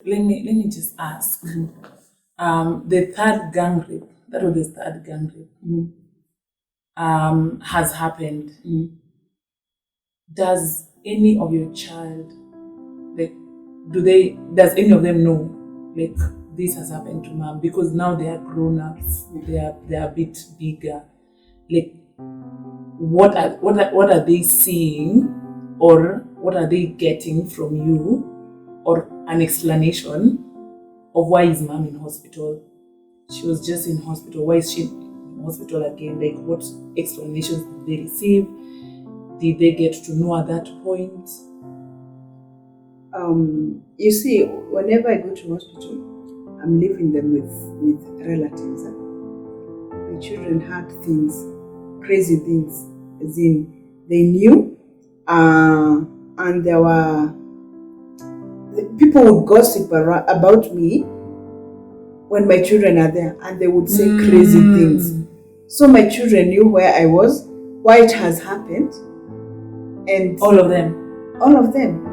Let me just ask. The third gang rape, that was the third gang rape, has happened. Does any of your child, like, does any of them know, like, this has happened to mom? Because now they are grown ups, they are a bit bigger. Like, what are they seeing, or what are they getting from you, or an explanation of why is mom in hospital? She was just in hospital. Why is she in hospital again? Like, what explanations did they receive? Did they get to know at that point? You see, whenever I go to hospital, I'm leaving them with relatives. My children had things, crazy things, as in they knew, and there were people would gossip about me when my children are there, and they would say crazy things. So my children knew where I was, why it has happened, and All of them.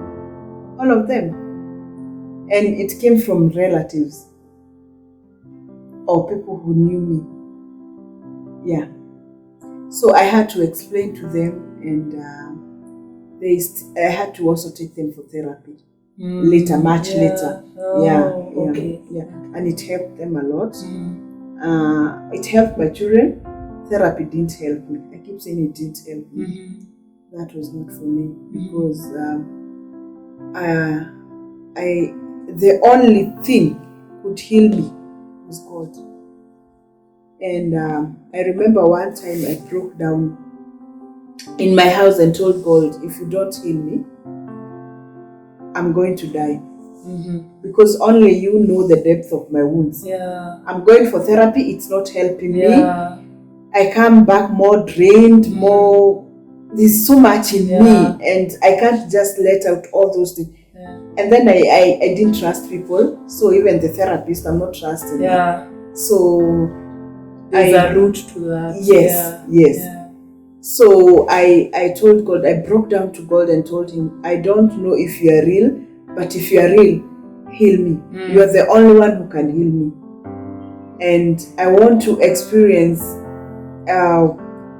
And it came from relatives or people who knew me. Yeah. So I had to explain to them, and I had to also take them for therapy later, much later. Okay. And it helped them a lot. It helped my children. Therapy didn't help me. I keep saying it didn't help me. That was not for me, because the only thing could heal me was God. And I remember one time I broke down in my house and told God, if you don't heal me, I'm going to die. Because only you know the depth of my wounds. I'm going for therapy, it's not helping me. I come back more drained, there's so much in me, and I can't just let out all those things. And then I didn't trust people, so even the therapist, I'm not trusting. So there's a root to that. Yes. So I told God, I broke down to God and told him, I don't know if you are real, but if you are real, heal me. You are the only one who can heal me. And I want to experience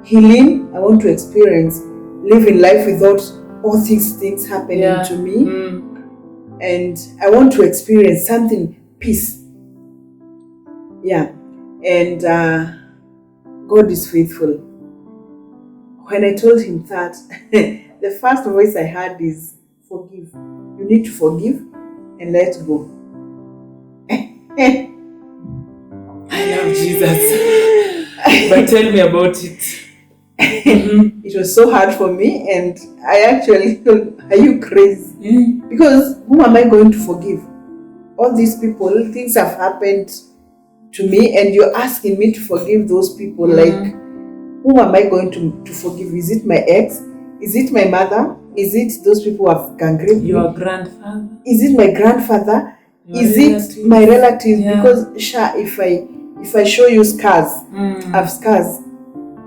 healing. I want to experience living life without all these things happening to me. And I want to experience something, peace. And God is faithful. When I told him that, the first voice I heard is, forgive. You need to forgive and let go. I love Jesus. But tell me about it. It was so hard for me, and I actually thought, are you crazy? Because who am I going to forgive? All these people, things have happened to me, and you're asking me to forgive those people. Like, who am I going to forgive? Is it my ex? Is it my mother? Is it those people who have gang raped me? Your grandfather? Is it my grandfather? Is it my relatives? Because if I show you scars, I have scars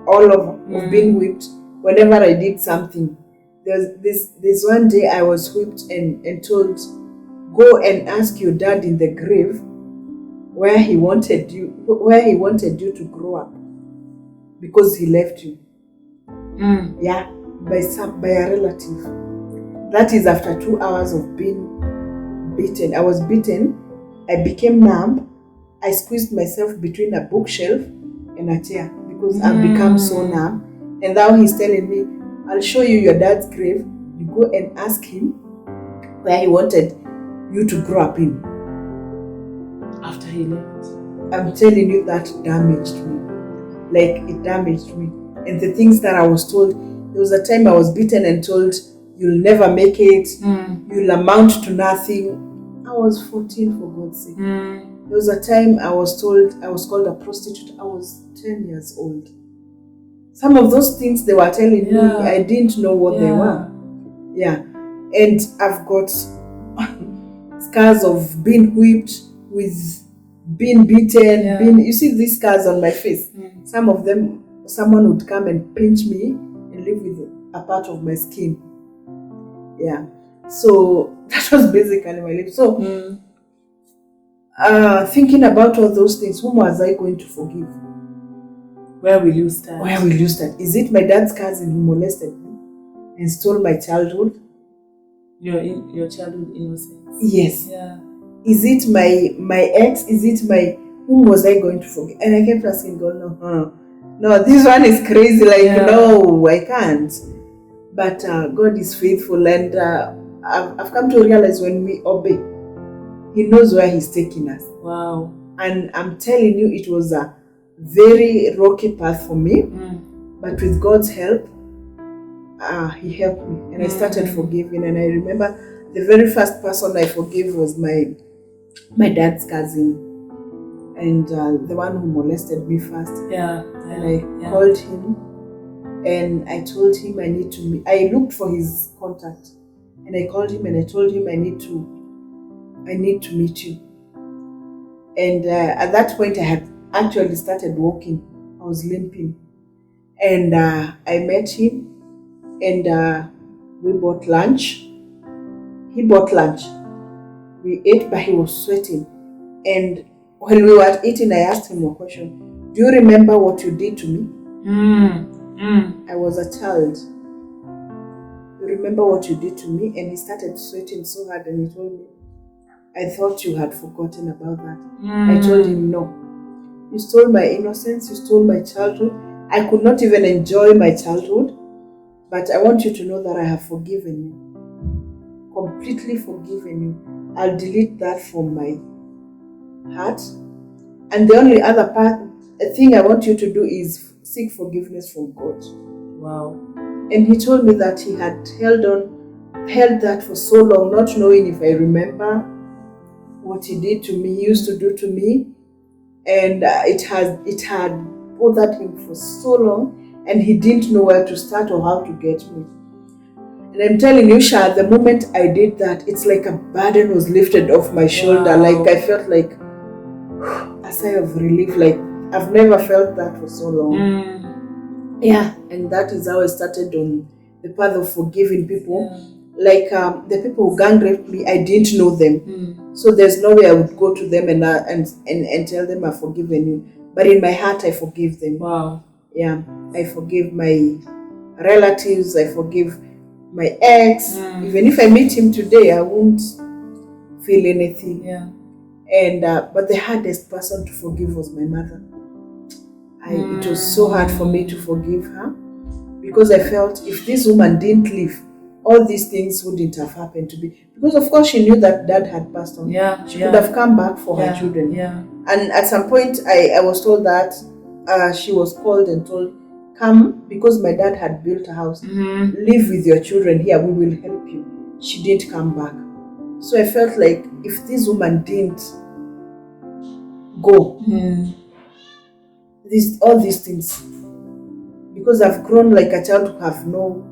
all of being whipped whenever I did something. There's one day I was whipped and told, go and ask your dad in the grave where he wanted you to grow up, because he left you. By a relative. That is after 2 hours of being beaten. I was beaten. I became numb. I squeezed myself between a bookshelf and a chair because I've become so numb. And now he's telling me, I'll show you your dad's grave. You go and ask him where he wanted you to grow up in. After he left. I'm telling you, that damaged me. Like, it damaged me. And the things that I was told, there was a time I was beaten and told, you'll never make it, you'll amount to nothing. I was 14, for God's sake. There was a time I was told I was called a prostitute. I was 10 years old. Some of those things they were telling me, I didn't know what they were. And I've got scars of being whipped, with being beaten, you see these scars on my face. Some of them, someone would come and pinch me and leave with a part of my skin. So that was basically my life. So thinking about all those things, whom was I going to forgive? Where will you start? Where will you start? Is it my dad's cousin who molested me and stole my childhood? Your childhood innocence. Yes. Yeah. Is it my ex? Is it my, whom was I going to forgive? And I kept asking God, no, this one is crazy. Like, no, I can't. But God is faithful, and I've come to realize when we obey, He knows where He's taking us. Wow. And I'm telling you, it was a very rocky path for me, but with God's help, He helped me, and I started forgiving. And I remember the very first person I forgave was my dad's cousin, and the one who molested me first. And I called him, and I told him I need to meet. I looked for his contact, and I called him and I told him I need to meet you. And at that point, I had actually started walking. I was limping, and I met him, and we bought lunch. He bought lunch. We ate, but he was sweating. And when we were eating, I asked him a question. Do you remember what you did to me? I was a child. You remember what you did to me? And he started sweating so hard, and he told me, I thought you had forgotten about that. I told him, no. You stole my innocence, you stole my childhood. I could not even enjoy my childhood, but I want you to know that I have forgiven you. Completely forgiven you. I'll delete that from my heart. And the only other thing I want you to do is seek forgiveness from God. Wow. And he told me that he had held that for so long, not knowing if I remember what he did to me, he used to do to me. And it had bothered him for so long, and he didn't know where to start or how to get me. And I'm telling you, Sha, the moment I did that, it's like a burden was lifted off my shoulder. Like I felt like a sigh of relief. Like I've never felt that for so long. Yeah, and that is how I started on the path of forgiving people. Like the people who gang raped me, I didn't know them, so there's no way I would go to them and tell them I've forgiven you. But in my heart, I forgive them. Wow. Yeah, I forgive my relatives. I forgive my ex. Even if I meet him today, I won't feel anything. Yeah. And but the hardest person to forgive was my mother. It was so hard for me to forgive her, because I felt if this woman didn't leave, all these things wouldn't have happened to me. Because of course she knew that dad had passed on. She could have come back for her children. And at some point I was told that she was called and told, come, because my dad had built a house, live with your children here, we will help you. She didn't come back. So I felt like if this woman didn't go, all these things, because I've grown like a child who have no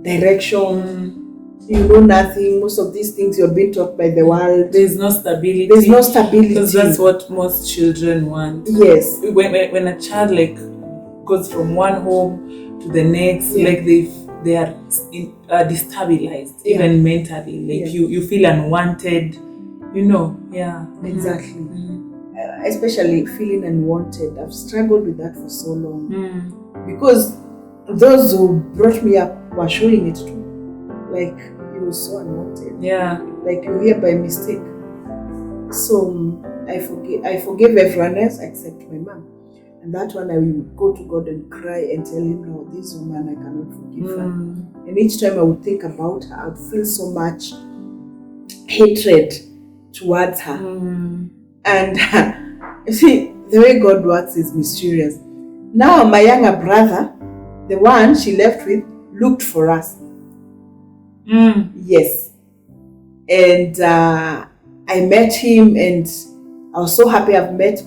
direction, you know nothing. Most of these things you're being taught by the world. There's no stability. Because that's what most children want. Yes. When a child like goes from one home to the next, like they are destabilized, even mentally. Like you feel unwanted. You know. Yeah. Exactly. Especially feeling unwanted. I've struggled with that for so long. Because those who brought me up were showing it too. Like, he was so unwanted. Yeah. Like, you're here by mistake. So, I forgave everyone else except my mom. And that one, I would go to God and cry and tell him, no, this woman, I cannot forgive her. And each time I would think about her, I would feel so much hatred towards her. And you see, the way God works is mysterious. Now, my younger brother, the one she left with, looked for us. Yes. And I met him, and I was so happy I've met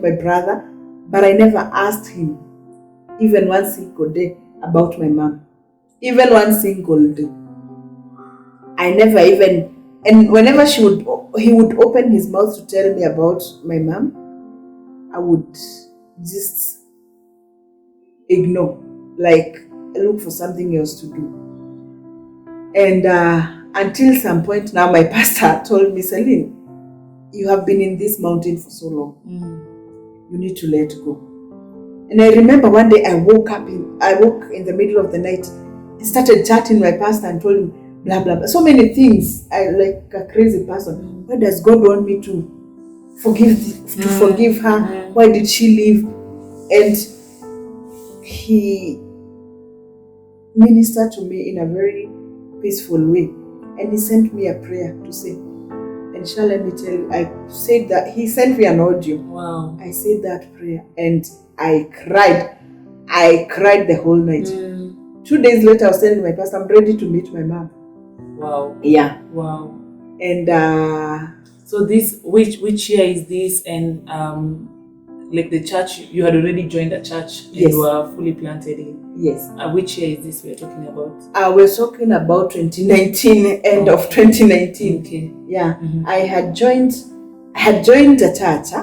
my brother, but I never asked him even one single day about my mom. Even one single day. I never even, and whenever he would open his mouth to tell me about my mom, I would just ignore, like look for something else to do. And until some point now, my pastor told me, Celine, you have been in this mountain for so long. You need to let go. And I remember one day I woke in the middle of the night and started chatting my pastor and told him blah blah blah. So many things. I like a crazy person. Why does God want me to forgive her? Why did she leave? And he ministered to me in a very peaceful way. And he sent me a prayer to say, and shall let me tell you, I said that, he sent me an audio. Wow. I said that prayer and I cried. I cried the whole night. 2 days later, I was telling my pastor, I'm ready to meet my mom. Wow. Yeah. Wow. And so this, which year is this? And like the church, you had already joined the church and yes. you were fully planted in. Yes. Which year is this we're talking about? We're talking about 2019, end of 2019. Okay. Yeah. I had joined the church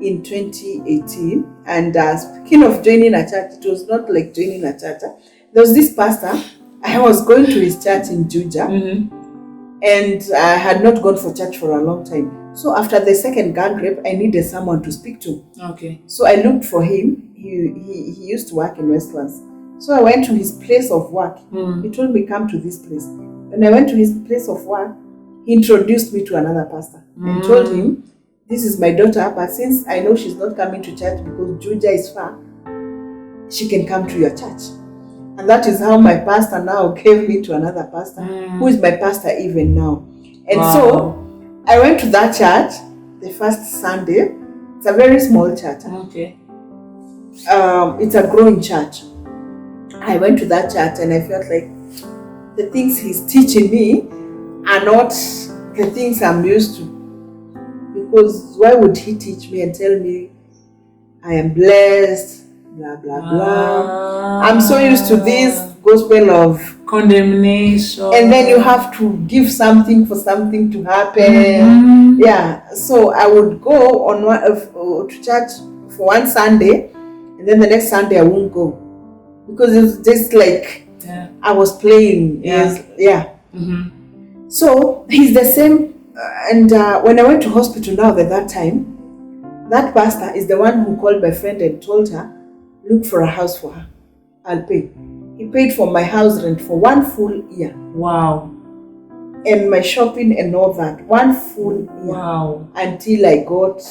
in 2018. And speaking of joining a church, it was not like joining a church. There was this pastor. I was going to his church in Juja. And I had not gone for church for a long time. So after the second gang rape, I needed someone to speak to. Okay. So I looked for him. He used to work in Westlands. So I went to his place of work. He told me, come to this place. When I went to his place of work, he introduced me to another pastor. I told him, this is my daughter, but since I know she's not coming to church because Juja is far, she can come to your church. And that is how my pastor now gave me to another pastor, who is my pastor even now. And so I went to that church the first Sunday. It's a very small church. Okay. It's a growing church. I went to that church and I felt like the things he's teaching me are not the things I'm used to. Because why would he teach me and tell me I am blessed, blah, blah, blah. I'm so used to this gospel of condemnation. And then you have to give something for something to happen. Yeah. So I would go on to church for one Sunday and then the next Sunday I won't go. Because it's just like I was playing. So he's the same. And when I went to hospital now at that time, that pastor is the one who called my friend and told her, look for a house for her. I'll pay. He paid for my house rent for 1 full year. Wow. And my shopping and all that. 1 full year. Wow. Until I got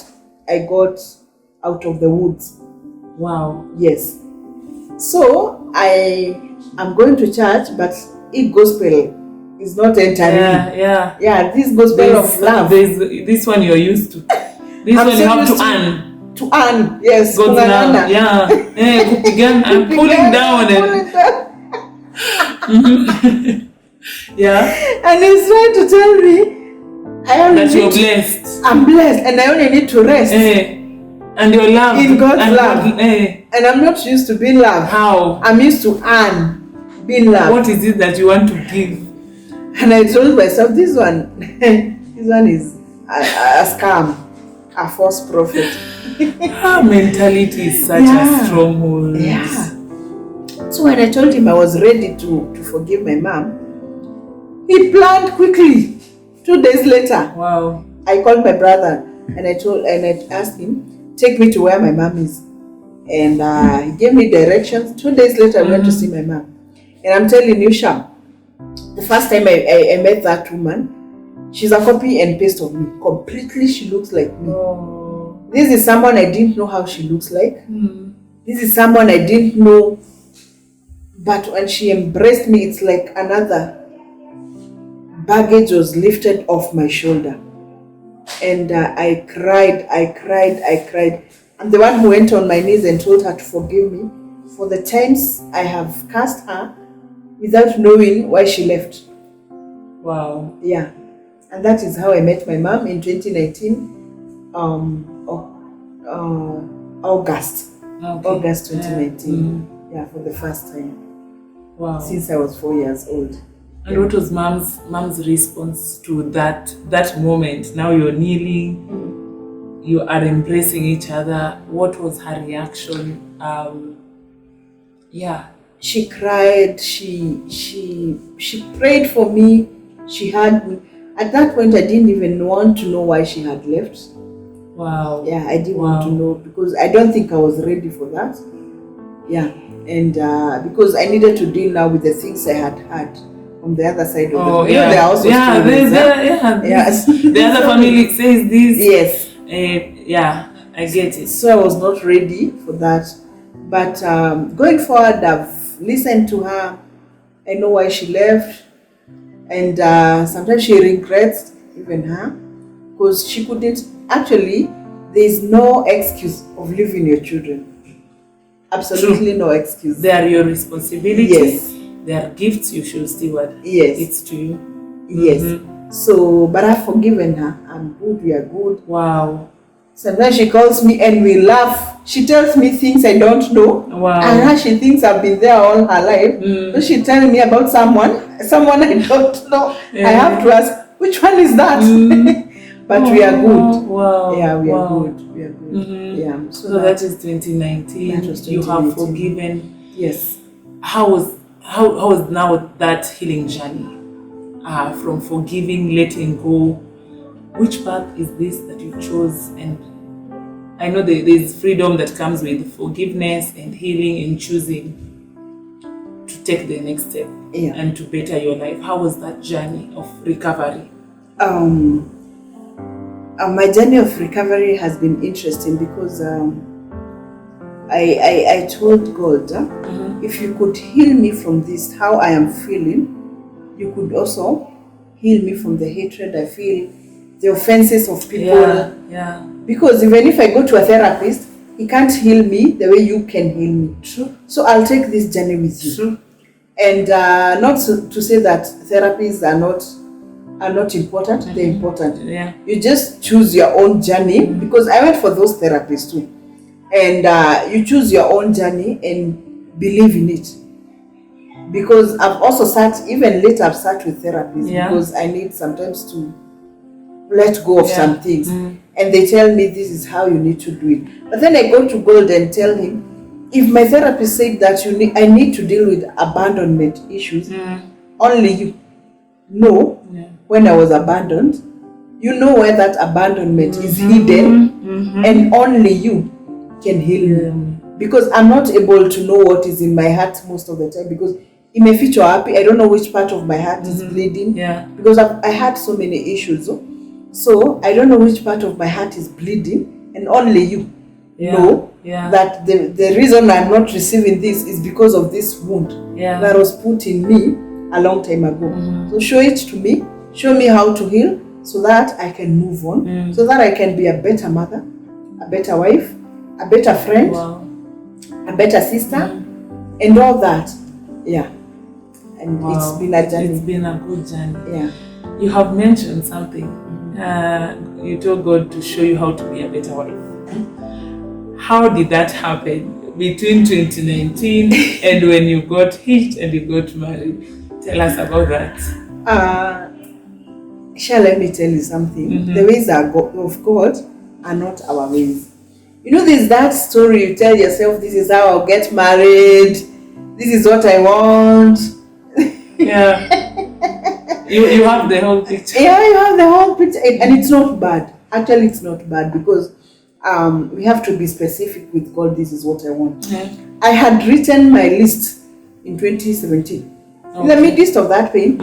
out of the woods. Wow. Yes. So I am going to church, but if gospel is not entering. Yeah, this gospel of love. This one you're used to. This one you have to earn. To earn, yes. God's love. Yeah. I'm pulling down. Yeah. And he's trying to tell me that you're blessed. I'm blessed and I only need to rest. And you're loved. In God's love. And I'm not used to being loved. How? I'm used to earn being loved. What is it that you want to give? And I told myself, this one is a scam, a false prophet. Our mentality is such a stronghold. Yeah. So when I told him I was ready to forgive my mom, he planned quickly. 2 days later, wow, I called my brother and I asked him, take me to where my mom is. And he gave me directions. 2 days later, I went to see my mom. And I'm telling you, Sham, the first time I met that woman, she's a copy and paste of me. Completely, she looks like me. Oh. This is someone I didn't know how she looks like. This is someone I didn't know. But when she embraced me, it's like another baggage was lifted off my shoulder. And I cried. I'm the one who went on my knees and told her to forgive me for the times I have cursed her without knowing why she left. Wow. Yeah. And that is how I met my mom in 2019, August 2019. Yeah, for the first time. Wow. Since I was 4 years old. And what was mom's response to that moment? Now you're kneeling, you are embracing each other. What was her reaction? She cried. She prayed for me. She hugged me. At that point, I didn't even want to know why she had left. Wow. Yeah, I didn't want to know because I don't think I was ready for that. Yeah, and because I needed to deal now with the things I had had on the other side of the yeah. There are also stories, yes. The other family says this. Yes. Yeah, I get it. So I was not ready for that. But going forward, I've listened to her. I know why she left. And sometimes she regrets even her. Because she couldn't, actually, there is no excuse of leaving your children. Absolutely no excuse. They are your responsibility. Yes. They are gifts you should steward. Yes. It's to you. Yes. So, but I've forgiven her. I'm good, we are good. Wow. Sometimes she calls me and we laugh. She tells me things I don't know. Wow. And how she thinks I've been there all her life. So she tells me about someone I don't know. I have to ask, which one is that? But we are good. Wow. Yeah, we are good. We are good. Yeah. So that is 2019. That was 2019. You have forgiven. Yes. How was now that healing journey? From forgiving, letting go. Which path is this that you chose? And I know there's freedom that comes with forgiveness and healing and choosing to take the next step and to better your life. How was that journey of recovery? My journey of recovery has been interesting because I told God, if you could heal me from this, how I am feeling, you could also heal me from the hatred I feel, the offenses of people. Yeah. Because even if I go to a therapist, he can't heal me the way you can heal me. True. So I'll take this journey with you. True. And not to say that therapies are not important. They're important. Yeah. You just choose your own journey because I went for those therapies too. And you choose your own journey and believe in it. Because I've also even later I've sat with therapists because I need sometimes to let go of some things. And they tell me this is how you need to do it. But then I go to God and tell him, if my therapist said that I need to deal with abandonment issues, only you know when I was abandoned, you know where that abandonment is hidden, and only you can heal me. Because I'm not able to know what is in my heart most of the time, because it may feel happy, I don't know which part of my heart is bleeding, because I had so many issues. So I don't know which part of my heart is bleeding, and only you know that the reason I'm not receiving this is because of this wound that was put in me a long time ago. So show it to me, show me how to heal so that I can move on, so that I can be a better mother, a better wife, a better friend, a better sister, and all that. Yeah. And it's been a journey. It's been a good journey. Yeah. You have mentioned something. You told God to show you how to be a better wife. How did that happen between 2019 and when you got hitched and you got married? Tell us about that. Let me tell you something. The ways of God are not our ways. You know, there's that story you tell yourself, this is how I'll get married, this is what I want. You have the whole picture. Yeah, you have the whole picture. And it's not bad. Actually, it's not bad because we have to be specific with God, this is what I want. I had written my list in 2017. In the midst of that pain,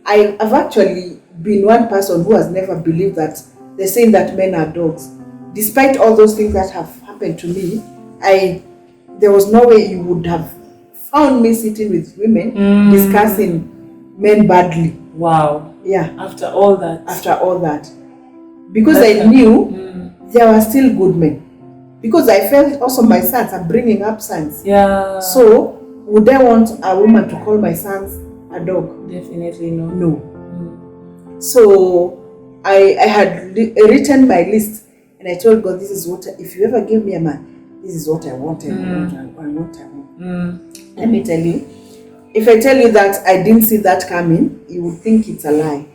I have actually been one person who has never believed that they're saying that men are dogs. Despite all those things that have happened to me, there was no way you would have found me sitting with women discussing men badly. Wow. Yeah. After all that. Because I knew there were still good men. Because I felt also my sons are bringing up sons. Yeah. So, would I want a woman to call my sons a dog? Definitely no. No. So, I had written my list and I told God, this is what, if you ever give me a man, this is what I want. I want. Let me tell you, if I tell you that I didn't see that coming, you would think it's a lie.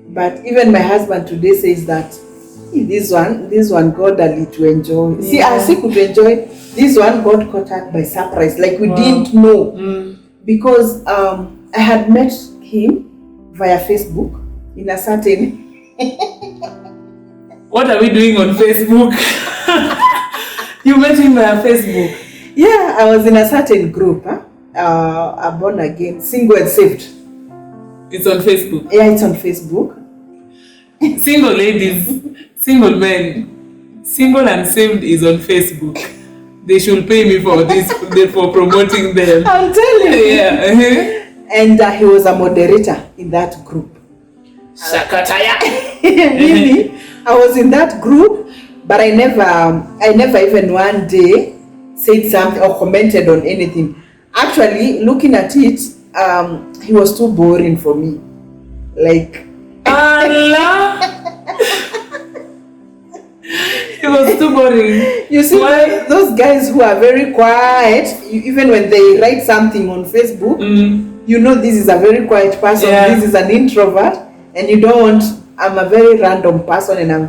But even my husband today says that this one God allowed to enjoy. See, as he could enjoy, this one God caught up by surprise, like we didn't know. Because I had met him via Facebook. in a certain. What are we doing on Facebook? You met him via Facebook? Yeah, I was in a certain group, a born again, single and saved. It's on Facebook? Yeah, it's on Facebook. Single ladies, single men, single and saved is on Facebook. They should pay me for this, for promoting them. I'm telling you. Yeah. And he was a moderator in that group. Shakataya. Really, I was in that group, but I never even one day said something or commented on anything. Actually, looking at it, he was too boring for me. Like, Allah. It was too boring. You see, those guys who are very quiet, even when they write something on Facebook, you know this is a very quiet person, this is an introvert, and you don't want. I'm a very random person, and I'm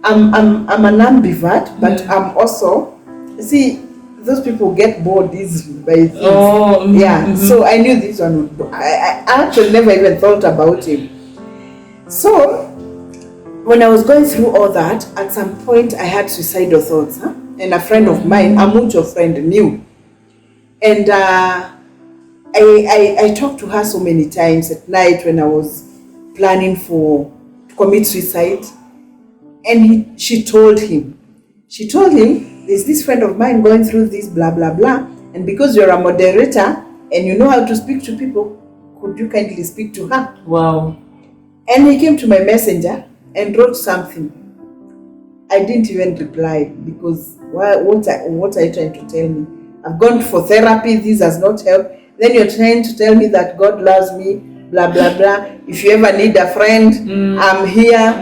an ambivert, but I'm also, see, those people get bored easily by things. So I knew this one would. I actually never even thought about him. So when I was going through all that, at some point I had suicidal thoughts, and a friend of mine, a mutual friend, knew. And I talked to her so many times at night when I was planning to commit suicide. And she told him, there's this friend of mine going through this, blah, blah, blah. And because you're a moderator and you know how to speak to people, could you kindly speak to her? Wow. And he came to my messenger and wrote something. I didn't even reply because what are you trying to tell me? I've gone for therapy, this has not helped. Then you're trying to tell me that God loves me, blah, blah, blah. If you ever need a friend, I'm here.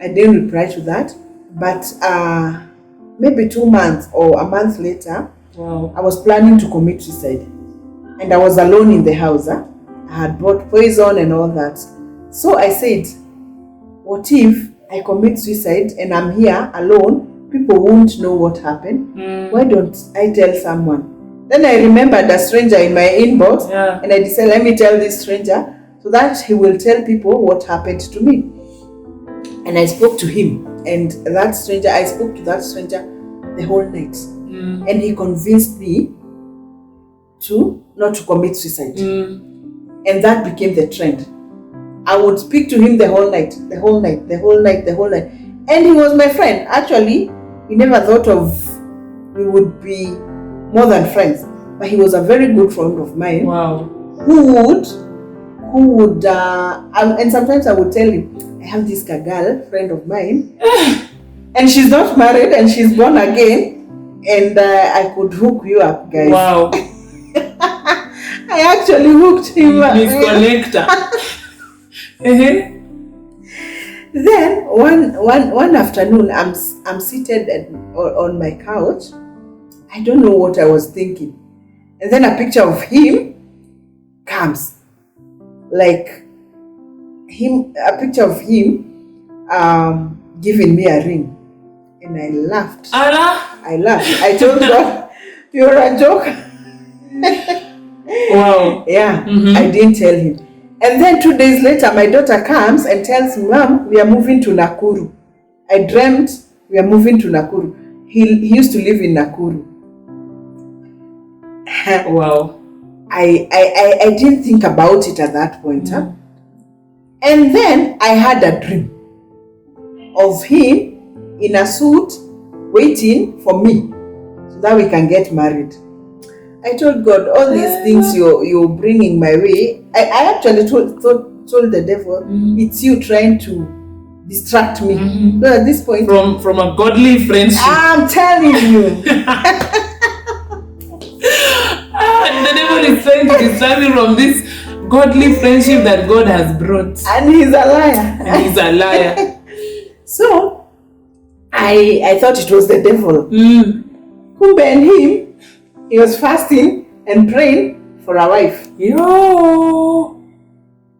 I didn't reply to that. But maybe 2 months or a month later, I was planning to commit suicide. And I was alone in the house. I had bought poison and all that. So I said, what if I commit suicide and I'm here alone? People won't know what happened. Why don't I tell someone? Then I remembered a stranger in my inbox, and I decided, let me tell this stranger so that he will tell people what happened to me. And I spoke to him, and I spoke to that stranger the whole night. And he convinced me not to commit suicide. And that became the trend. I would speak to him the whole night. And he was my friend. Actually, we never thought we would be more than friends. But he was a very good friend of mine. Wow. Who would, and sometimes I would tell him, I have this girl, friend of mine, and she's not married and she's born again, and I could hook you up, guys. Wow. I actually hooked him up. He's connector. Then one afternoon, I'm seated on my couch. I don't know what I was thinking, and then a picture of him comes, like a picture of him giving me a ring, and I laughed. I laughed. I told God, "You're a joke." Wow. Yeah, I didn't tell him. And then 2 days later, my daughter comes and tells me, Mom, we are moving to Nakuru. I dreamt we are moving to Nakuru. He used to live in Nakuru. Wow. I didn't think about it at that point. And then I had a dream of him in a suit waiting for me so that we can get married. I told God, all these things you're bringing my way, I actually told the devil, it's you trying to distract me. So at this point, from a godly friendship, I'm telling you. The devil is trying to distract me from this godly friendship that God has brought. And he's a liar. So I thought it was the devil. Kumbe and him, he was fasting and praying for a wife. Yo.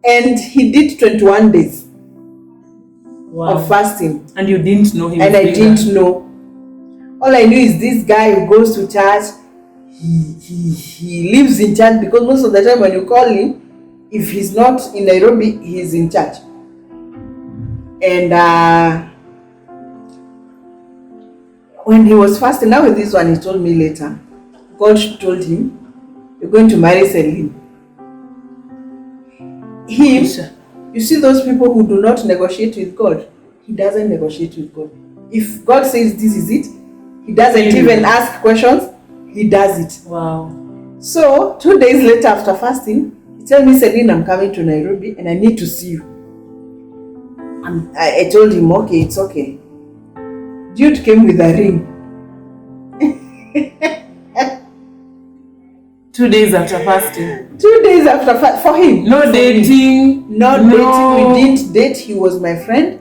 And he did 21 days of fasting. And you didn't know him? And I didn't know. All I knew is this guy who goes to church, he lives in church, because most of the time when you call him, if he's not in Nairobi, he's in church. And when he was fasting, now with this one, he told me later, God told him, you're going to marry Celine. Him, you see those people who do not negotiate with God, he doesn't negotiate with God. If God says this is it, he doesn't even ask questions, he does it. Wow. So 2 days later after fasting, he told me, Celine, I'm coming to Nairobi and I need to see you. I told him, okay, it's okay. Dude came with a ring. 2 days after fasting. 2 days after for him. No dating. Not dating. We didn't date. He was my friend.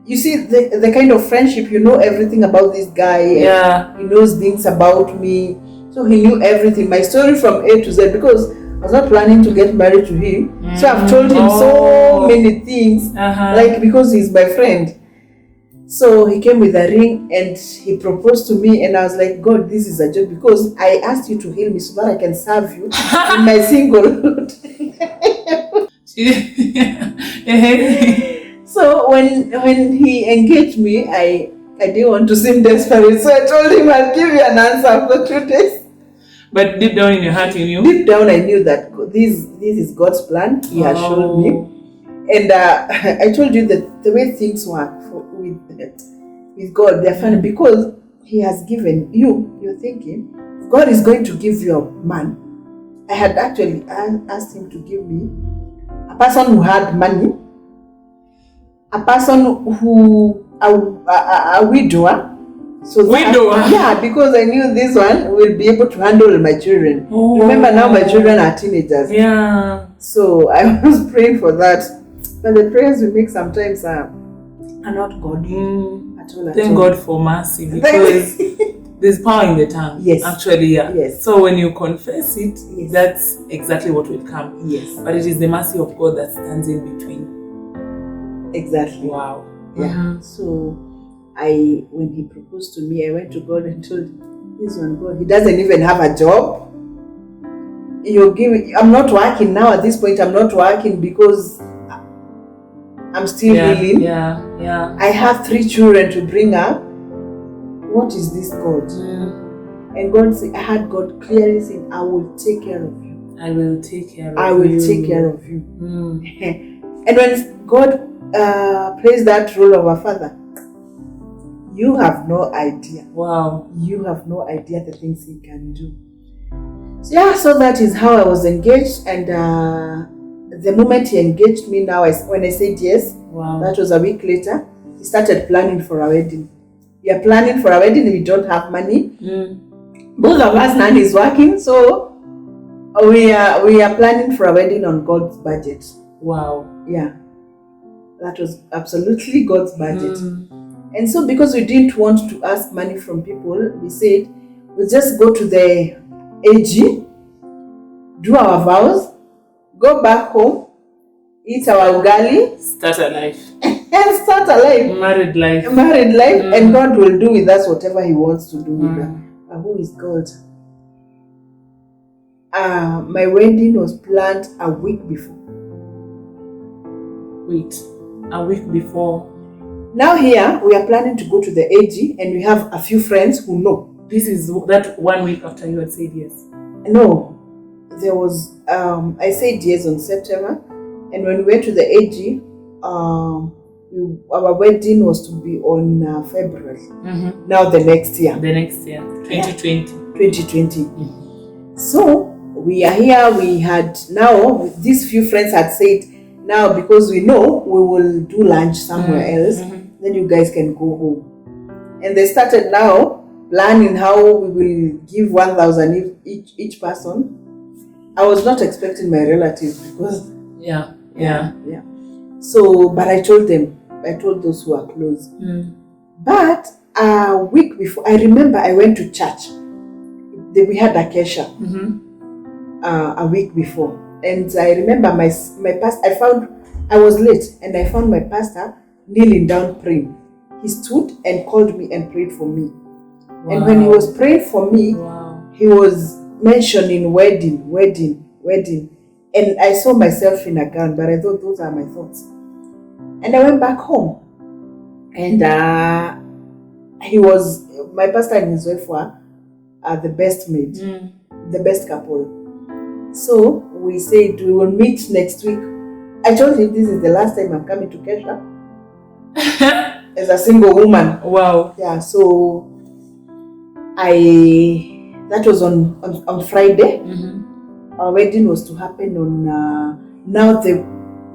You see, the kind of friendship, you know everything about this guy. Yeah. He knows things about me. So he knew everything. My story from A to Z, because I was not planning to get married to him. So I've told him so many things. Like, because he's my friend. So he came with a ring and he proposed to me, and I was like, God, this is a joke, because I asked you to heal me so that I can serve you in my singlehood. So when he engaged me, I didn't want to seem desperate, so I told him I'll give you an answer after 2 days. But deep down in your heart, you knew? Deep down, I knew that this is God's plan. He has shown me. And I told you that the way things work with God, they're funny, because he has given you, you're thinking, God is going to give you a man. I had actually asked him to give me a person who had money, a person who, a widower. So widower? Yeah, because I knew this one will be able to handle my children. Remember, now my children are teenagers. Yeah. So I was praying for that. But the prayers we make sometimes are not godly at all. Thank God for mercy, because there's power in the tongue. Yes. Actually, yeah. Yes. So when you confess it, that's exactly what will come. Yes. But it is the mercy of God that stands in between. Exactly. Wow. Yeah. So when he proposed to me, I went to God and told him, this one, God, he doesn't even have a job. I'm not working now at this point. I'm not working because I'm still healing. Yeah. I have 3 children to bring up. What is this, God? And God said, I had God clearly saying, I will take care of you. I will take care of you. I will take care of you. And when God plays that role of a father, you have no idea. Wow. You have no idea the things he can do. So yeah, so that is how I was engaged. And the moment he engaged me, now when I said yes, that was a week later, he started planning for a wedding. We are planning for a wedding, we don't have money. Both of us, none is working, so we are planning for a wedding on God's budget. Wow. Yeah. That was absolutely God's budget. And so because we didn't want to ask money from people, we said, we'll just go to the AG, do our vows, go back home, eat our ugali, start a life. And start a life. Married life. And God will do with us whatever he wants to do with us. Who is God? My wedding was planned a week before. Wait, a week before? Now here, we are planning to go to the AG, and we have a few friends who know. This is that 1 week after you had said yes? No. There was, I said yes on September, and when we went to the AG, our wedding was to be on February. Now the next year. 2020. 2020. So we are here. We had now, these few friends had said, now because we know we will do lunch somewhere else, then you guys can go home. And they started now planning how we will give 1,000 each person. I was not expecting my relatives because yeah. So, but I told those who are close. But a week before, I remember I went to church. We had a kesha a week before, and I remember my pastor. I was late, and I found my pastor kneeling down praying. He stood and called me and prayed for me. Wow. And when he was praying for me, he was mentioning wedding. And I saw myself in a gown, but I thought those are my thoughts. And I went back home. And my pastor and his wife were the best mate, the best couple. So we said we will meet next week. I told him this is the last time I'm coming to Kesha as a single woman. Wow. Yeah, so that was on Friday. Our wedding was to happen on now the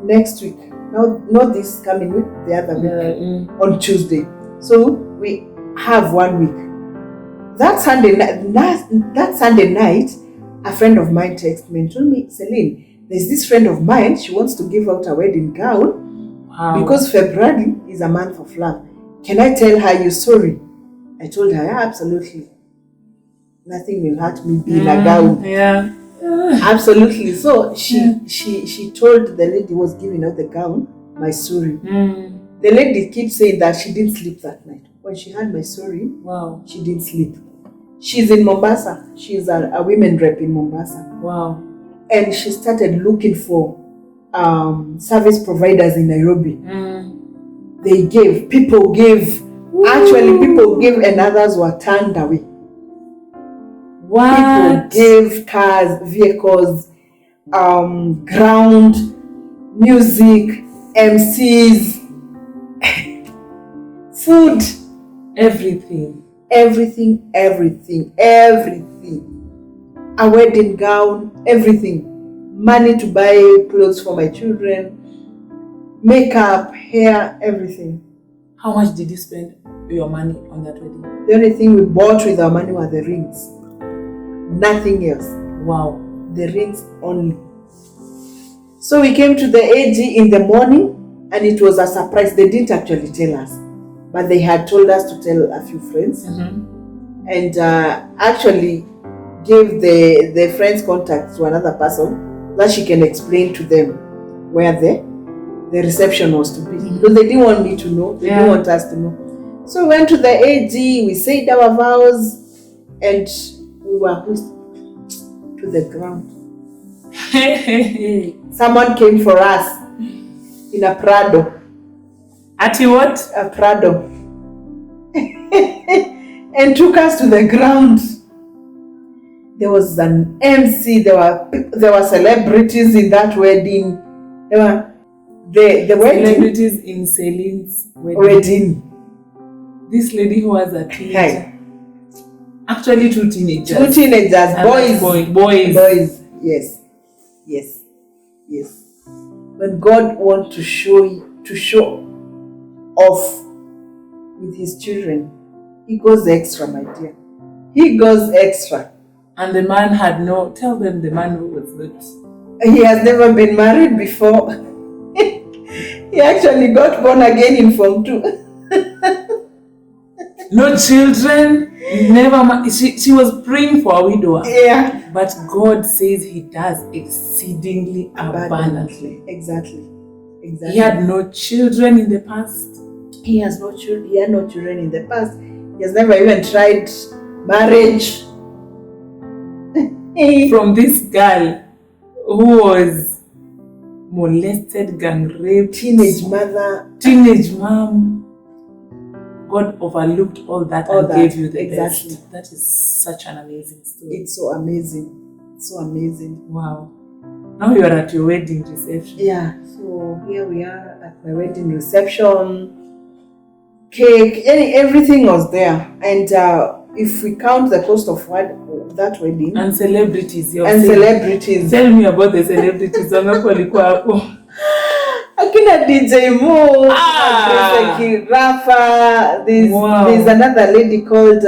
next week. No, not this coming week, the other week, on Tuesday. So we have 1 week. That Sunday night, a friend of mine texted me and told me, Celine, there's this friend of mine, she wants to give out a wedding gown. Wow. Because February is a month of love. Can I tell her your story? I told her, yeah, absolutely. Nothing will hurt me being a gown. Yeah. Absolutely. So she told the lady who was giving out the gown my story. The lady keeps saying that she didn't sleep that night. When she heard my story, wow, she didn't sleep. She's in Mombasa. She's a women rep in Mombasa. Wow. And she started looking for service providers in Nairobi. People gave, and others were turned away. What? People gave cars, vehicles, ground, music, MCs, food, everything. A wedding gown, everything. Money to buy clothes for my children, makeup, hair, everything. How much did you spend your money on that wedding? The only thing we bought with our money were the rings. Nothing else. Wow. The rings only. So we came to the AG in the morning and it was a surprise. They didn't actually tell us, but they had told us to tell a few friends. And actually gave the friend's contact to another person that she can explain to them where the reception was to be. Because they didn't want me to know. They didn't want us to know. So we went to the AG, we said our vows, and we were pushed to the ground. Someone came for us in a Prado. At what? A Prado. And took us to the ground. There was an MC, there were celebrities in that wedding. There were the celebrities in Celine's wedding. This lady who was a teenager. Actually 2 teenagers. 2 teenagers, boys. Yes. When God wants to show off with his children, he goes extra, my dear. He goes extra. And the man tell them the man who was not. He has never been married before. He actually got born again in Form 2. No children, never. She was praying for a widower. Yeah. But God says he does exceedingly abundantly. Exactly. He had no children in the past. He had no children in the past. He has never even tried marriage. From this girl who was molested, gang raped, teenage mother, teenage mom. God overlooked all that and gave you the best. That is such an amazing story. It's so amazing. Wow. Now you are at your wedding reception. Yeah. So here we are at my wedding reception. Cake, everything was there. And if we count the cost of that wedding. And celebrities. Celebrities. Tell me about the celebrities. Akina DJ Mo, Rafa. There's another lady called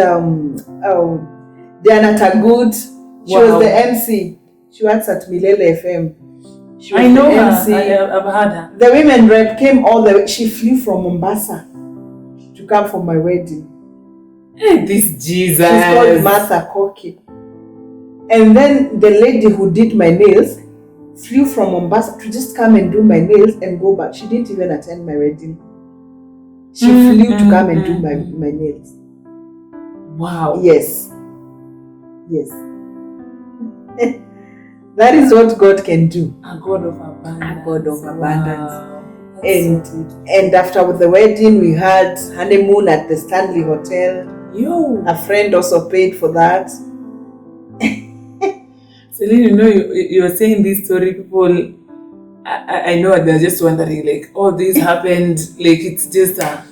Diana Tagut. She was the MC. She works at Milele FM. I know her. I've heard her. The women rep came all the way. She flew from Mombasa to come for my wedding. Hey, this Jesus. She's called Martha Koki. And then the lady who did my nails flew from Mombasa to just come and do my nails and go back. She didn't even attend my wedding. She flew to come and do my nails. Wow. Yes. That is what God can do. A God of abundance. A God of abundance. Wow. That's so good. And after the wedding, we had honeymoon at the Stanley Hotel. Yo. A friend also paid for that. Celine, you know, you were saying this story, people, I know they're just wondering, like, oh, this happened, like, it's just like,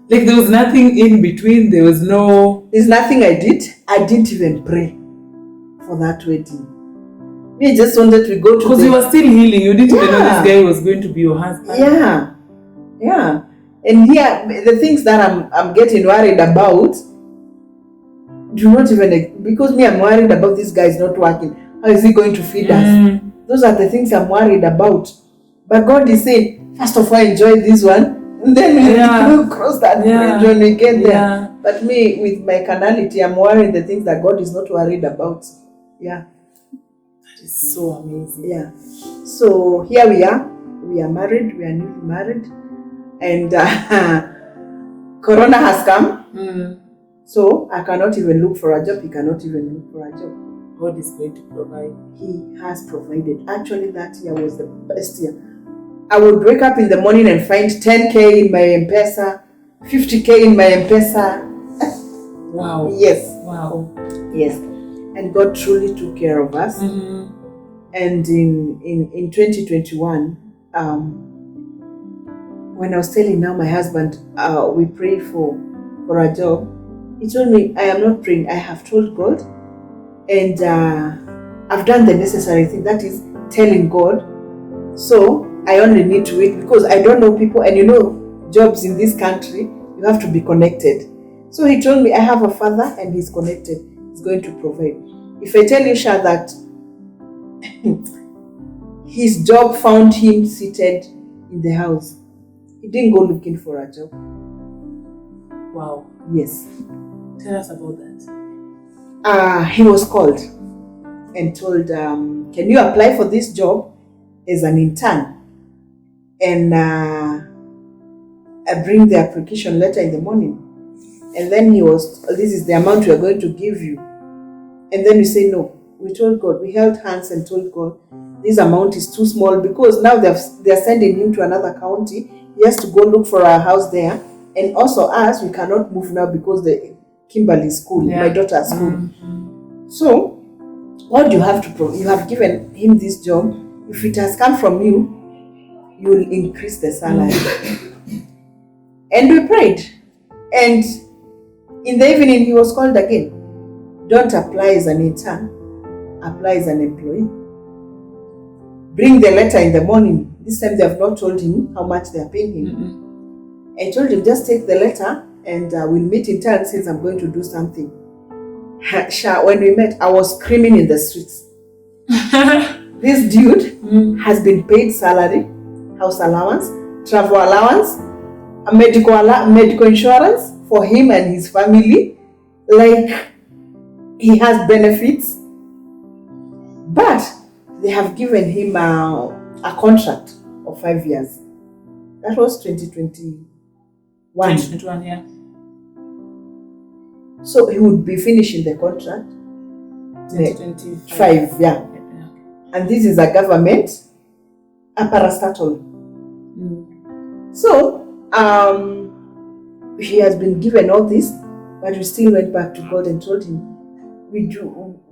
there was nothing in between, there's nothing I did. I didn't even pray for that wedding. We just wanted to go to because you were still healing, you didn't even know this guy was going to be your husband. Yeah. And here, the things that I'm getting worried about, do not even, because I'm worried about this guy is not working. How is he going to feed us? Those are the things I'm worried about. But God is saying, first of all, enjoy this one, and then we'll cross that bridge when we get there. But me, with my carnality, I'm worried the things that God is not worried about. Yeah. That is so amazing. Yeah. So here we are. We are married. We are newly married. And Corona has come. So I cannot even look for a job. He cannot even look for a job. God is going to provide. He has provided. Actually, that year was the best year. I would wake up in the morning and find 10K in my M-Pesa, 50K in my M-Pesa. Wow. Yes. Wow. Yes. And God truly took care of us. And in 2021, when I was telling now my husband, we prayed for a job, he told me, I am not praying. I have told God. And I've done the necessary thing, that is telling God. So I only need to wait because I don't know people, and you know, jobs in this country, you have to be connected. So he told me, I have a father and he's connected. He's going to provide. If I tell you, Sha, that his job found him seated in the house. He didn't go looking for a job. Wow. Yes. Tell us about that. He was called and told, can you apply for this job as an intern? And bring the application letter in the morning. And then this is the amount we are going to give you. And then we say no. We told God, we held hands and told God, this amount is too small, because now they're sending him to another county. He has to go look for a house there. And also us, we cannot move now because the Kimberly school, my daughter's school. So, what do you have to prove? You have given him this job. If it has come from you, you will increase the salary. And we prayed. And in the evening, he was called again. Don't apply as an intern. Apply as an employee. Bring the letter in the morning. This time they have not told him how much they are paying him. I told him, just take the letter and we'll meet in town since I'm going to do something. When we met, I was screaming in the streets. This dude has been paid salary, house allowance, travel allowance, a medical insurance for him and his family. Like, he has benefits. But they have given him a contract of 5 years. That was 2021. 2021, yeah. So he would be finishing the contract 2025, yeah. And this is a government, a parastatal. So he has been given all this, but we still went back to God and told him,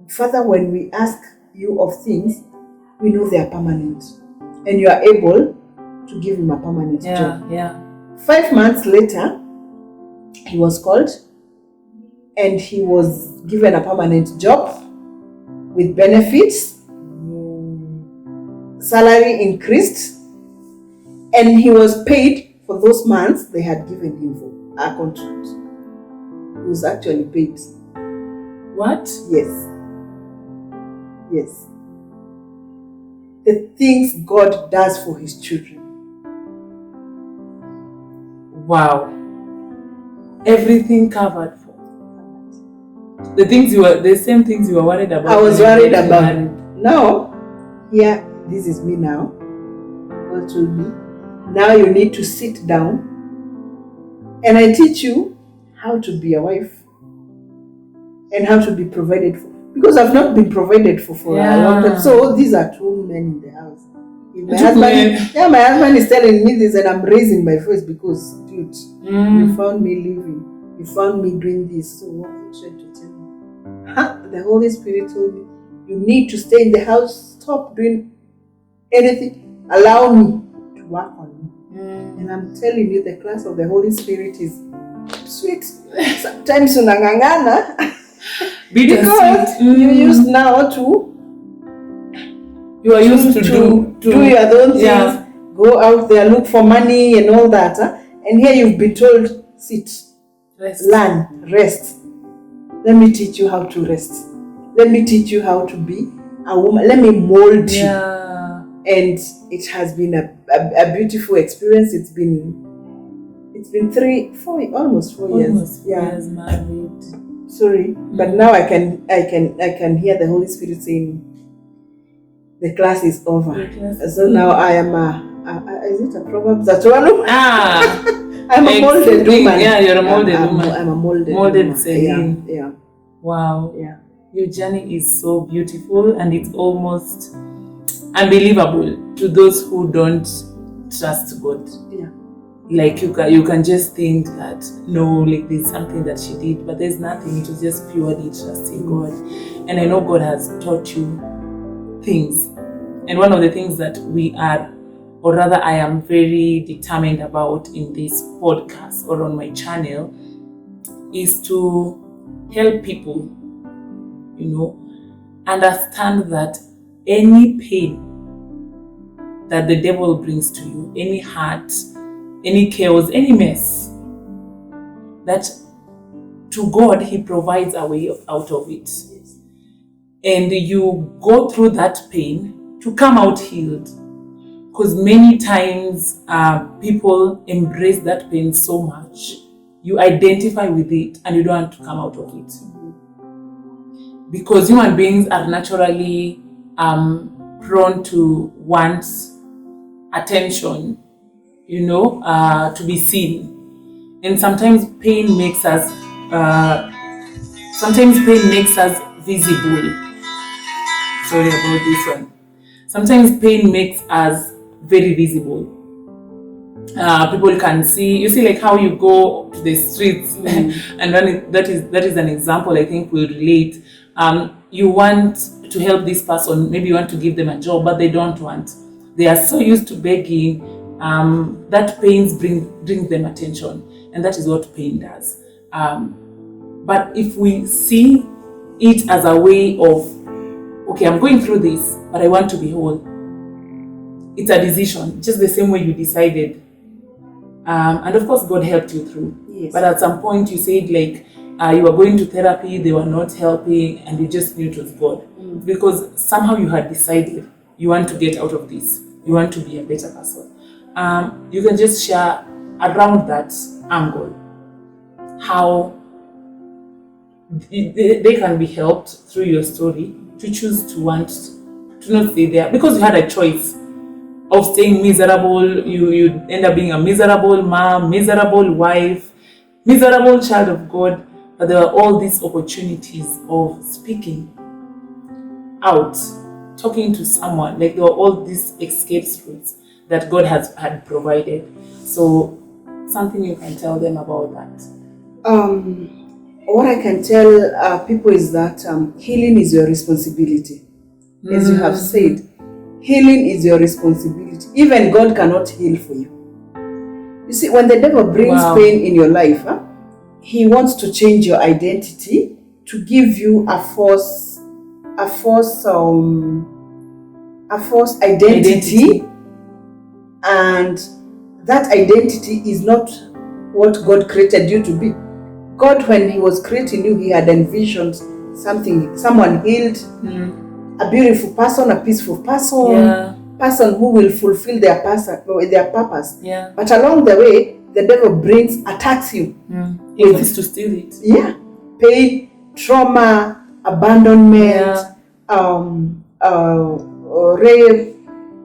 Father, when we ask you of things, we know they are permanent, and you are able to give him a permanent job. 5 months later, he was called and he was given a permanent job with benefits. Salary increased, and he was paid for those months they had given him for a contract. He was actually paid. What? Yes. The things God does for his children. Wow. Everything covered for. The same things you were worried about. I was worried about. Now, here, this is me now. God told me, now you need to sit down and I teach you how to be a wife and how to be provided for. because I've not been provided for a long time. So these are two men in the house. If my husband is telling me this and I'm raising my voice because, dude, you found me living, you found me doing this. So what are you trying to tell me? The Holy Spirit told me, you need to stay in the house, stop doing anything, allow me to work on you. And I'm telling you, the class of the Holy Spirit is sweet. Sometimes unangangana because you used now to you are used to do your own things, go out there, look for money and all that. And here you've been told, sit, learn, rest. Let me teach you how to rest. Let me teach you how to be a woman. Let me mold you. And it has been a beautiful experience. It's been almost 4 years. Almost 4 years married. Sorry, but now I can hear the Holy Spirit saying, the class is over. So now I am is it a Proverbs? I'm a molded woman. Yeah, you're a molded woman. I'm a molded woman. Celine. Yeah. Wow. Yeah. Your journey is so beautiful and it's almost unbelievable to those who don't trust God. Yeah. Like you can just think that no, like there's something that she did, but there's nothing. It was just purely trusting God. And I know God has taught you things. And one of the things that we are, or rather I am very determined about in this podcast or on my channel, is to help people, understand that any pain that the devil brings to you, any hurt, any chaos, any mess, that to God, He provides a way out of it. And you go through that pain to come out healed. Because many times people embrace that pain so much, you identify with it and you don't want to come out of it. Because human beings are naturally prone to want attention, to be seen. And sometimes pain makes us visible. Sorry about this one. Sometimes pain makes us very visible. People can see. You see, like how you go to the streets, and that is an example I think will relate. You want to help this person. Maybe you want to give them a job, but they don't want. They are so used to begging. That pain brings them attention, and that is what pain does. But if we see it as a way of, okay, I'm going through this, but I want to be whole. It's a decision, just the same way you decided. And of course, God helped you through. Yes. But at some point, you said like you were going to therapy, they were not helping, and you just knew it was God. Because somehow you had decided you want to get out of this. You want to be a better person. You can just share around that angle how they can be helped through your story to choose to want to not stay there, because you had a choice of staying miserable. You end up being a miserable mom, miserable wife, miserable child of God. But there are all these opportunities of speaking out, talking to someone. Like there are all these escape routes that God had provided. So something you can tell them about that. What I can tell people is that healing is your responsibility. As you have said, healing is your responsibility. Even God cannot heal for you. You see, when the devil brings pain in your life, he wants to change your identity, to give you a false identity. And that identity is not what God created you to be. God, when He was creating you, He had envisioned someone healed, a beautiful person, a peaceful person, person who will fulfill their purpose. Yeah. But along the way, the devil attacks you. He wants to steal it. Yeah. Pain, trauma, abandonment, rape,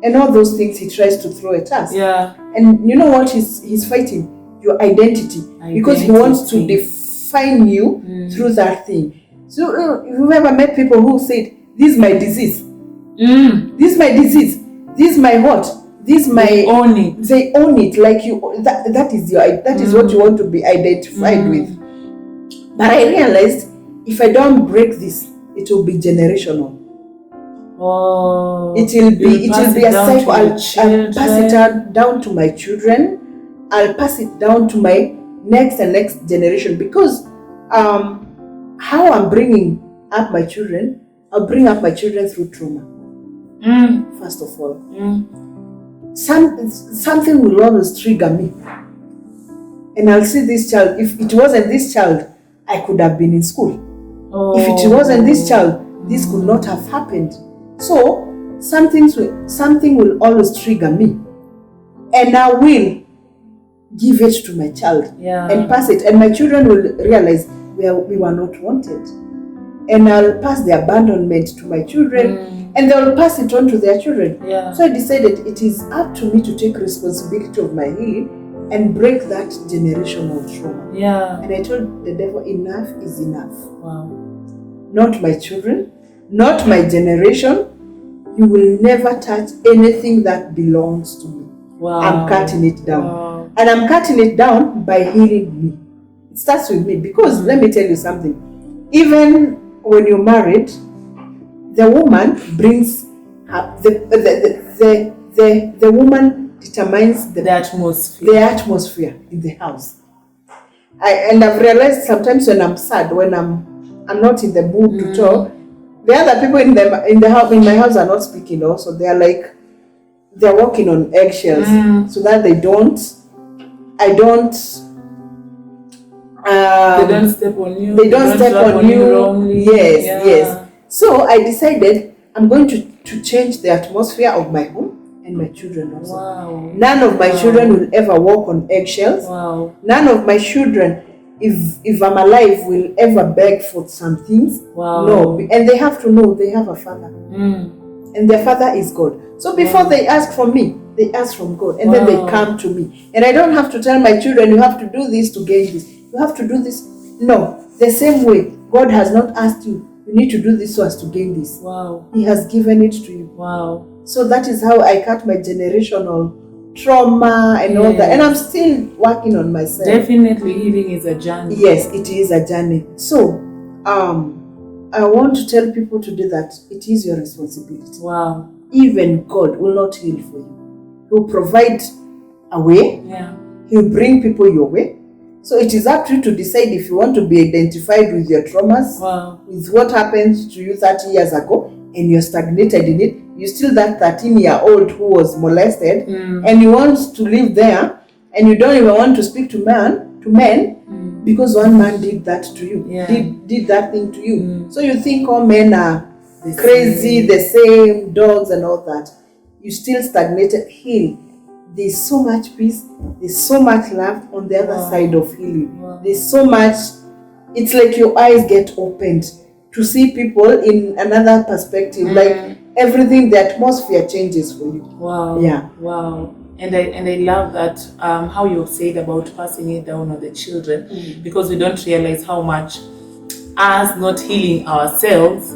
and all those things he tries to throw at us. Yeah. And you know what he's fighting? Your identity. Because he wants to define you through that thing. So you've ever met people who said, "This is my disease. This is my disease. This is my what? This is my." They own it. They own it like you. That is what you want to be identified with. But I realized if I don't break this, it will be generational. Oh, it will be a cycle. I'll pass it down to my children. I'll pass it down to my next and next generation, because how I'm bringing up my children, I'll bring up my children through trauma. First of all, something will always trigger me, and I'll see this child. If it wasn't this child, I could have been in school. If it wasn't this child, this could not have happened. So something will always trigger me, and I will give it to my child and pass it, and my children will realize we were not wanted, and I'll pass the abandonment to my children, and they'll pass it on to their children. So I decided it is up to me to take responsibility of my healing and break that generational trauma. And I told the devil, enough is enough. Not my children, not my generation. You will never touch anything that belongs to me. I'm cutting it down. And I'm cutting it down by healing me. It starts with me, because let me tell you something. Even when you're married, the woman brings the woman determines the atmosphere in the house. I've realized sometimes when I'm sad, when I'm not in the mood to talk, the other people in my house are not speaking also. They're walking on eggshells, so that they don't step on you. They don't step on you wrongly. Yes. So I decided I'm going to change the atmosphere of my home and my children also. None of my children will ever walk on eggshells. None of my children, if I'm alive, will ever beg for some things. No. And they have to know they have a father. And their father is God. So before they ask from me, they ask from God. And then they come to me. And I don't have to tell my children, you have to do this to gain this. You have to do this. No. The same way, God has not asked you, you need to do this so as to gain this. He has given it to you. So that is how I cut my generational trauma and all that. And I'm still working on myself. Definitely, healing is a journey. Yes, it is a journey. So, I want to tell people today that it is your responsibility. Even God will not heal for you. He'll provide a way. He'll bring people your way. So it is up to you to decide if you want to be identified with your traumas, with what happened to you 30 years ago, and you're stagnated in it. You're still that 13-year-old who was molested, and you want to live there, and you don't even want to speak to men, because one man did that to you, did that thing to you. So you think all men are crazy, the same, dogs and all that. You still stagnated. Heal. There's so much peace. There's so much love on the other side of healing. There's so much. It's like your eyes get opened to see people in another perspective. Like everything, the atmosphere changes for you. And I love that how you said about passing it down on the children, because we don't realize how much us not healing ourselves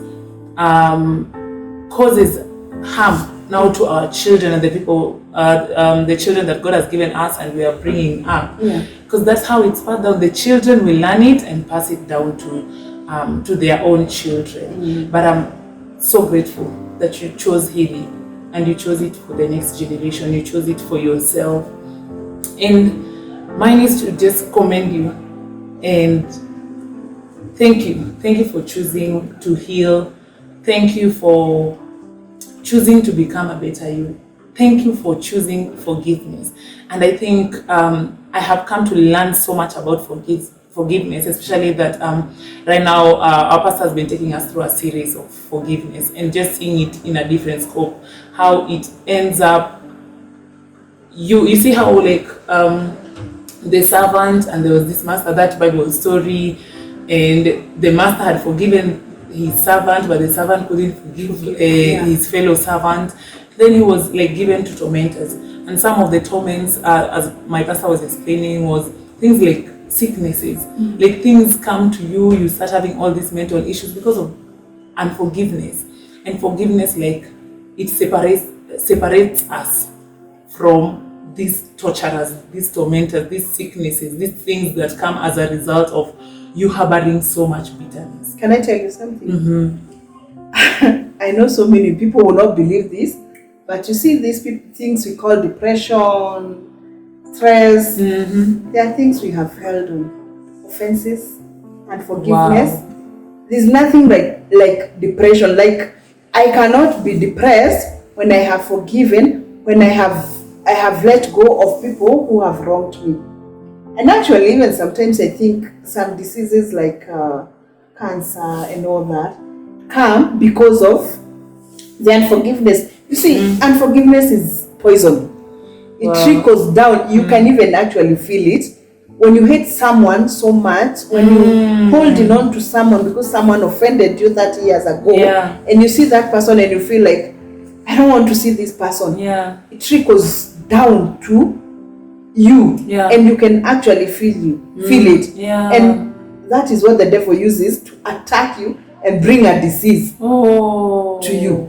causes harm now to our children and the people, the children that God has given us and we are bringing up. Because that's how it's passed down. The children will learn it and pass it down to their own children. But I'm so grateful that you chose healing and you chose it for the next generation. You chose it for yourself. And mine is to just commend you and thank you. Thank you for choosing to heal. Thank you for choosing to become a better you. Thank you for choosing forgiveness. And I think I have come to learn so much about forgiveness, especially that right now our pastor has been taking us through a series of forgiveness and just seeing it in a different scope, how it ends up. You see how like the servant, and there was this master, that Bible story, and the master had forgiven his servant, but the servant couldn't forgive his fellow servant. Then he was like given to tormentors, and some of the torments, as my pastor was explaining, was things like sicknesses. Like things come to you, you start having all these mental issues because of unforgiveness. And forgiveness, like, it separates us from these torturers, these tormentors, these sicknesses, these things that come as a result of you harboring so much bitterness. Can I tell you something? I know so many people will not believe this, but you see these things we call depression, stress, they are things we have held on. Offenses and forgiveness. Wow. There's nothing like depression. Like, I cannot be depressed when I have forgiven, when I have let go of people who have wronged me. And actually, even sometimes I think some diseases like cancer and all that come because of the unforgiveness. You see, unforgiveness is poison. It trickles down. You can even actually feel it. When you hate someone so much, when you holding on to someone because someone offended you 30 years ago, and you see that person and you feel like, I don't want to see this person. It trickles down to you, and you can actually feel it. And that is what the devil uses to attack you and bring a disease to you.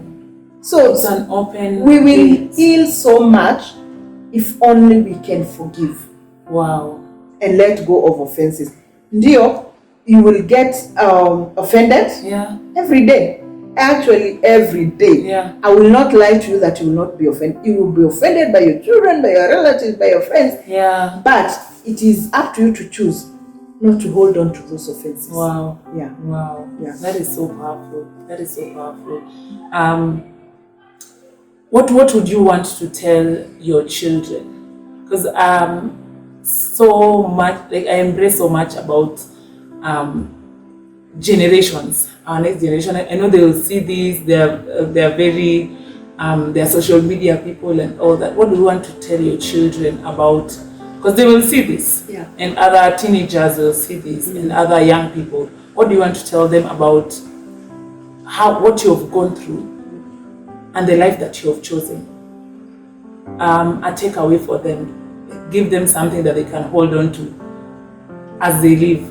So it's an open we will heal so much if only we can forgive. Wow. And let go of offenses. Ndio, you will get offended every day. Actually, every day. I will not lie to you that you will not be offended. You will be offended by your children, by your relatives, by your friends. But it is up to you to choose not to hold on to those offenses. Wow. Wow. That is so powerful. That is so powerful. What would you want to tell your children? Because so much, like, I embrace so much about generations, our next generation. I know they will see these. They are very they are social media people and all that. What do you want to tell your children about? Because they will see this, and other teenagers will see this, and other young people. What do you want to tell them about what you have gone through and the life that you have chosen? A takeaway for them. Give them something that they can hold on to as they live.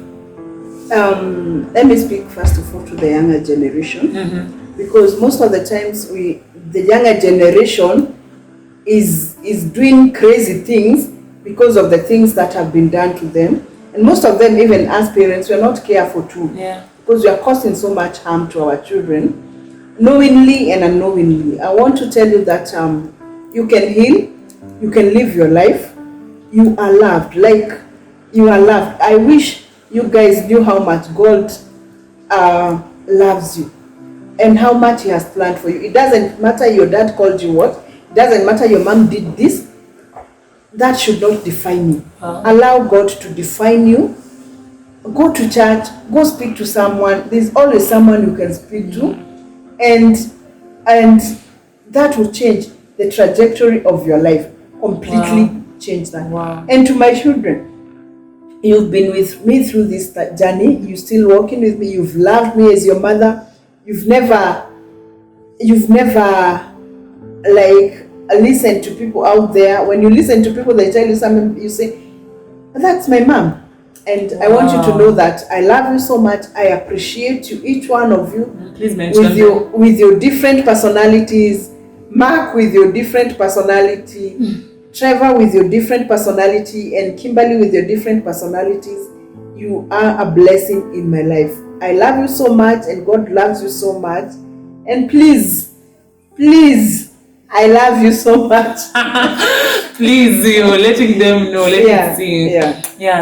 Let me speak first of all to the younger generation, because most of the times the younger generation is doing crazy things because of the things that have been done to them, and most of them, even as parents, we are not careful too, because we are causing so much harm to our children, knowingly and unknowingly. I want to tell you that you can heal, you can live your life. You are loved, like you are loved. I wish you guys knew how much God loves you and how much He has planned for you. It doesn't matter your dad called you what. It doesn't matter your mom did this. That should not define you. Allow God to define you. Go to church. Go speak to someone. There's always someone you can speak to, and that will change the trajectory of your life completely. Change that. And to my children, you've been with me through this journey. You're still walking with me. You've loved me as your mother. You've never like listened to people out there. When you listen to people, they tell you something, you say, that's my mom. And I want you to know that I love you so much. I appreciate you, each one of you. Please mention with your different personalities. Mark with your different personality. Trevor with your different personality, and Kimberly with your different personalities. You are a blessing in my life. I love you so much, and God loves you so much. And please, I love you so much. Please, you're letting them know, let it sing.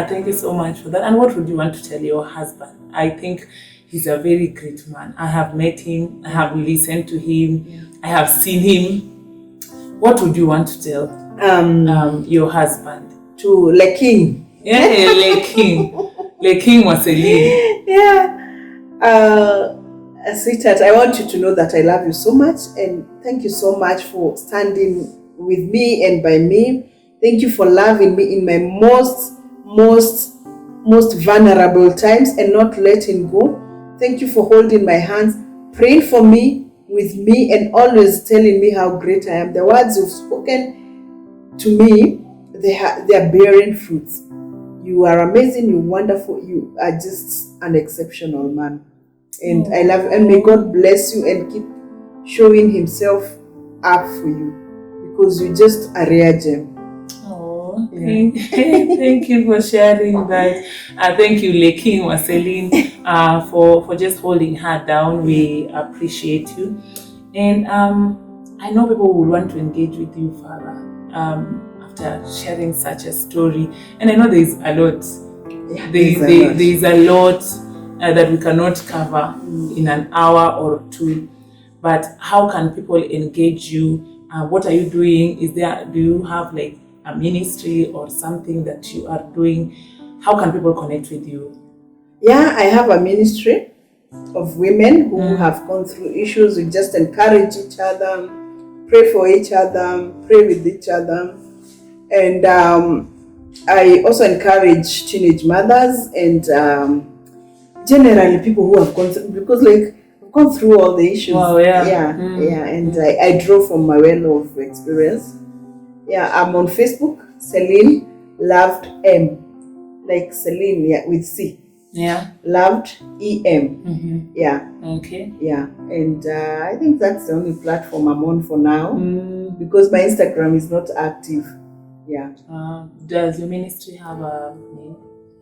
Thank you so much for that. And what would you want to tell your husband? I think he's a very great man. I have met him, I have listened to him, I have seen him. What would you want to tell your husband? To Leking. Leking was Celine. Sweetheart, I want you to know that I love you so much, and thank you so much for standing with me and by me. Thank you for loving me in my most vulnerable times and not letting go. Thank you for holding my hands, praying for me, with me, and always telling me how great I am. The words you've spoken to me, they are bearing fruits. You are amazing, you're wonderful, you are just an exceptional man. And I love you. And may God bless you and keep showing himself up for you, because you're just a rare gem. Oh, thank you for sharing that. Thank you, Lekin or Celine, for just holding her down. We appreciate you. And I know people would want to engage with you further after sharing such a story. And I know there's a lot. Yeah, There's a lot that we cannot cover in an hour or two. But how can people engage you? What are you doing? Do you have like a ministry or something that you are doing? How can people connect with you? Yeah, I have a ministry of women who have gone through issues. We just encourage each other, pray for each other, pray with each other. And I also encourage teenage mothers and generally people who have gone through, because like I've gone through all the issues. Wow, yeah. Yeah. And I draw from my well of experience. Yeah, I'm on Facebook, Celine Loved M, like Celine, yeah, with C. Yeah. Loved EM. Yeah. Okay. Yeah. And I think that's the only platform I'm on for now, because my Instagram is not active. Yeah. Does your ministry have a name?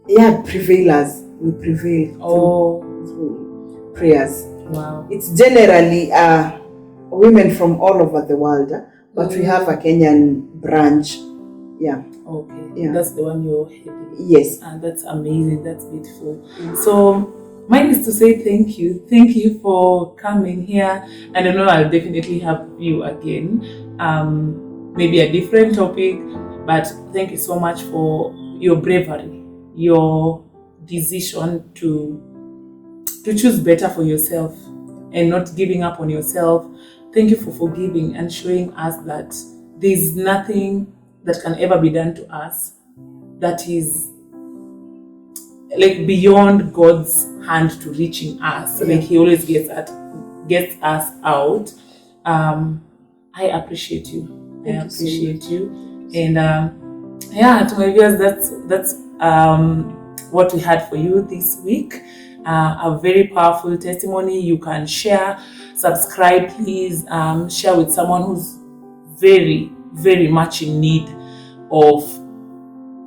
Yeah, Prevailers. We prevail through prayers. Wow. It's generally women from all over the world, but we have a Kenyan branch. Yeah. Okay. Yeah. That's the one you're heading. Yes. And that's amazing. That's beautiful. So mine is to say thank you. Thank you for coming here. And I know I'll definitely have you again. Maybe a different topic, but thank you so much for your bravery, your decision to choose better for yourself and not giving up on yourself. Thank you for forgiving and showing us that there's nothing that can ever be done to us that is like beyond God's hand to reaching us. Like he always gets us out. I appreciate you. I appreciate you. And to my viewers, that's what we had for you this week. A very powerful testimony. You can share, subscribe, please. Share with someone who's very, very much in need of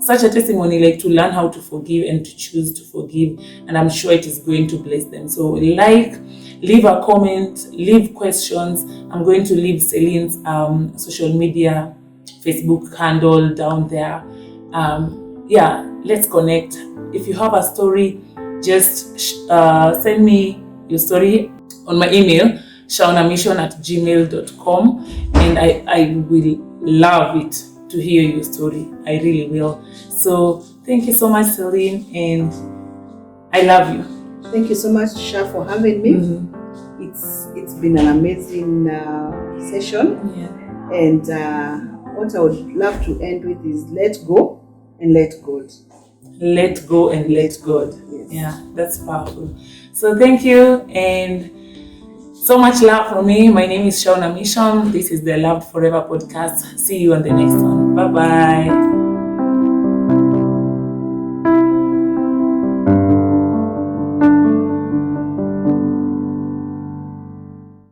such a testimony, like to learn how to forgive and to choose to forgive. And I'm sure it is going to bless them. So leave a comment, leave questions. I'm going to leave Celine's social media, Facebook handle down there. Let's connect. If you have a story, just send me your story on my email, shaunammission@gmail.com, and I will love it to hear your story. I really will. So thank you so much, Celine, and I love you. Thank you so much, Sha, for having me. It's been an amazing session. Yeah. And what I would love to end with is let go and let God. Let go and let God. Yes. Yeah, that's powerful. So thank you, and so much love from me. My name is Shauna Mission. This is the Loved Forever podcast. See you on the next one. Bye-bye.